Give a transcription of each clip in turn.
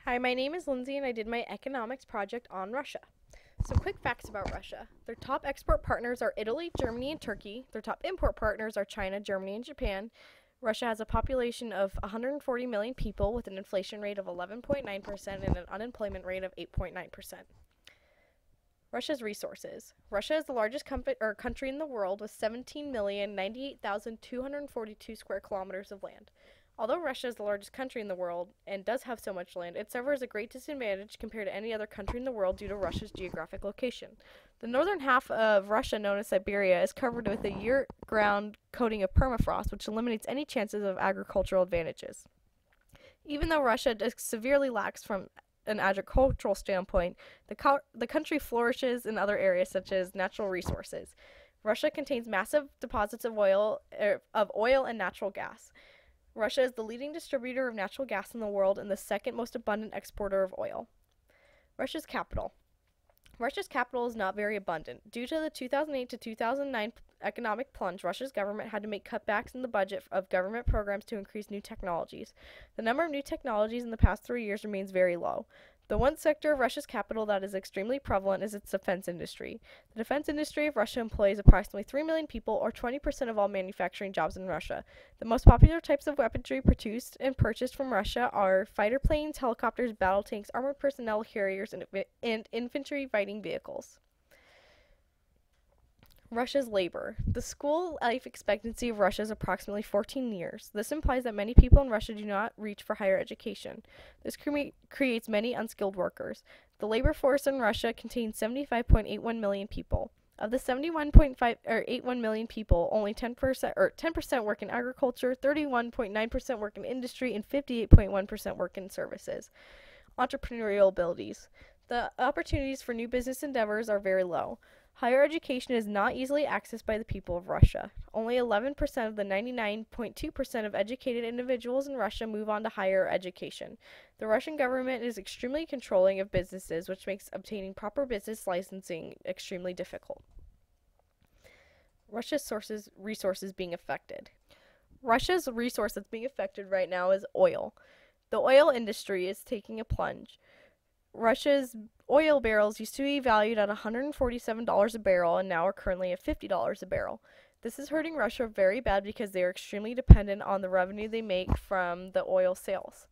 Hi, my name is Lindsay and I did my economics project on Russia. Some quick facts about Russia. Their top export partners are Italy, Germany, and Turkey. Their top import partners are China, Germany, and Japan. Russia has a population of 140 million people with an inflation rate of 11.9% and an unemployment rate of 8.9%. Russia's resources. Russia is the largest country in the world with 17,098,242 square kilometers of land. Although Russia is the largest country in the world and does have so much land, it suffers a great disadvantage compared to any other country in the world due to Russia's geographic location. The northern half of Russia, known as Siberia, is covered with a year-round coating of permafrost, which eliminates any chances of agricultural advantages. Even though Russia severely lacks from an agricultural standpoint, the country flourishes in other areas such as natural resources. Russia contains massive deposits of oil and natural gas. Russia is the leading distributor of natural gas in the world and the second most abundant exporter of oil. Russia's capital. Russia's capital is not very abundant. Due to the 2008 to 2009 economic plunge, Russia's government had to make cutbacks in the budget of government programs to increase new technologies. The number of new technologies in the past 3 years remains very low. The one sector of Russia's capital that is extremely prevalent is its defense industry. The defense industry of Russia employs approximately 3 million people, or 20% of all manufacturing jobs in Russia. The most popular types of weaponry produced and purchased from Russia are fighter planes, helicopters, battle tanks, armored personnel carriers, and infantry fighting vehicles. Russia's labor. The school life expectancy of Russia is approximately 14 years. This implies that many people in Russia do not reach for higher education. This creates many unskilled workers. The labor force in Russia contains 75.81 million people. Of the 71.81 million people, only 10% work in agriculture, 31.9% work in industry, and 58.1% work in services. Entrepreneurial abilities. The opportunities for new business endeavors are very low. Higher education is not easily accessed by the people of Russia. Only 11% of the 99.2% of educated individuals in Russia move on to higher education. The Russian government is extremely controlling of businesses, which makes obtaining proper business licensing extremely difficult. Russia's resources being affected. Russia's resource that's being affected right now is oil. The oil industry is taking a plunge. Russia's oil barrels used to be valued at $147 a barrel and now are currently at $50 a barrel. This is hurting Russia very bad because they are extremely dependent on the revenue they make from the oil sales.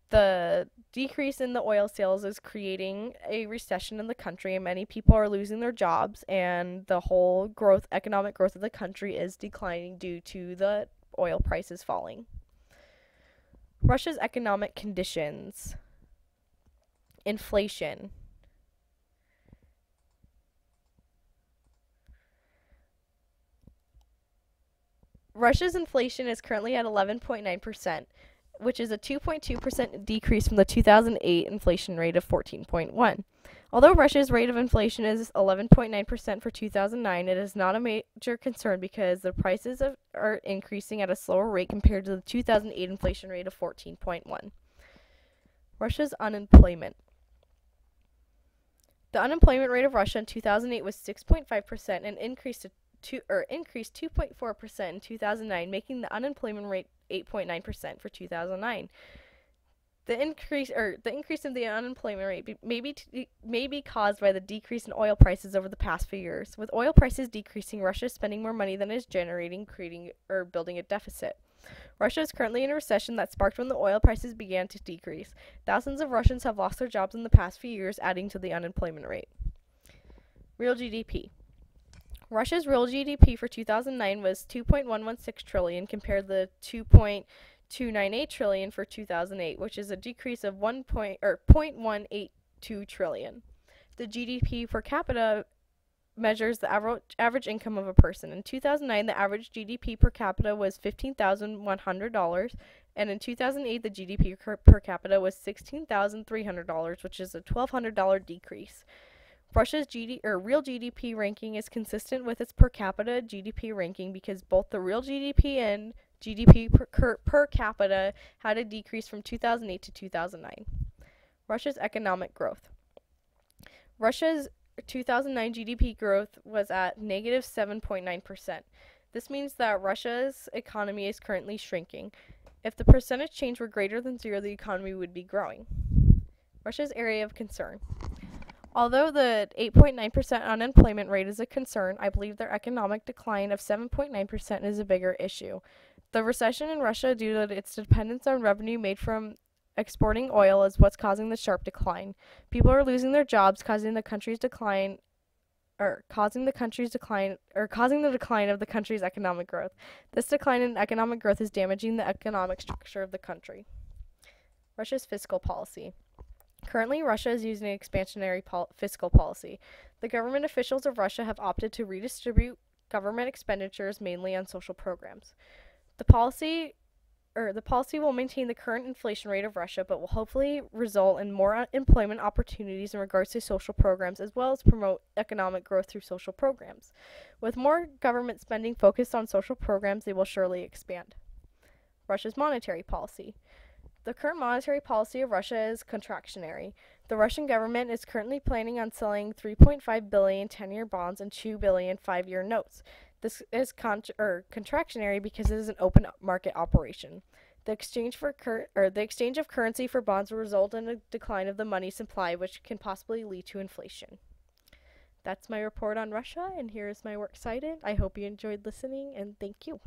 The decrease in the oil sales is creating a recession in the country, and many people are losing their jobs, and the whole economic growth of the country is declining due to the oil prices falling. Russia's economic conditions. Inflation. Russia's inflation is currently at 11.9%, which is a 2.2% decrease from the 2008 inflation rate of 14.1%. Although Russia's rate of inflation is 11.9% for 2009, it is not a major concern because the prices are increasing at a slower rate compared to the 2008 inflation rate of 14.1%. Russia's unemployment. The unemployment rate of Russia in 2008 was 6.5% and increased 2.4% in 2009, making the unemployment rate 8.9% for 2009. The increase in the unemployment rate may be caused by the decrease in oil prices over the past few years. With oil prices decreasing, Russia is spending more money than it is generating, building a deficit. Russia is currently in a recession that sparked when the oil prices began to decrease. Thousands of Russians have lost their jobs in the past few years, adding to the unemployment rate. Real GDP. Russia's real GDP for 2009 was 2.116 trillion compared to the 2.298 trillion for 2008, which is a decrease of 0.182 trillion. The GDP per capita measures the average income of a person. In 2009, the average GDP per capita was $15,100, and in 2008, the GDP per capita was $16,300, which is a $1,200 decrease. Russia's real GDP ranking is consistent with its per capita GDP ranking because both the real GDP and GDP per capita had a decrease from 2008 to 2009. Russia's economic growth. Russia's 2009 GDP growth was at negative 7.9%. This means that Russia's economy is currently shrinking. If the percentage change were greater than zero, the economy would be growing. Russia's area of concern. Although the 8.9% unemployment rate is a concern, I believe their economic decline of 7.9% is a bigger issue. The recession in Russia, due to its dependence on revenue made from exporting oil, is what's causing the sharp decline. People are losing their jobs, causing the decline of the country's economic growth. This decline in economic growth is damaging the economic structure of the country. Russia's fiscal policy. Currently, Russia is using an expansionary fiscal policy. The government officials of Russia have opted to redistribute government expenditures mainly on social programs. The policy will maintain the current inflation rate of Russia, but will hopefully result in more employment opportunities in regards to social programs, as well as promote economic growth through social programs. With more government spending focused on social programs, they will surely expand. Russia's monetary policy. The current monetary policy of Russia is contractionary. The Russian government is currently planning on selling 3.5 billion 10-year bonds and 2 billion 5-year notes. This is contractionary because it is an open market operation. The exchange of currency for bonds will result in a decline of the money supply, which can possibly lead to inflation. That's my report on Russia, and here is my works cited. I hope you enjoyed listening, and thank you.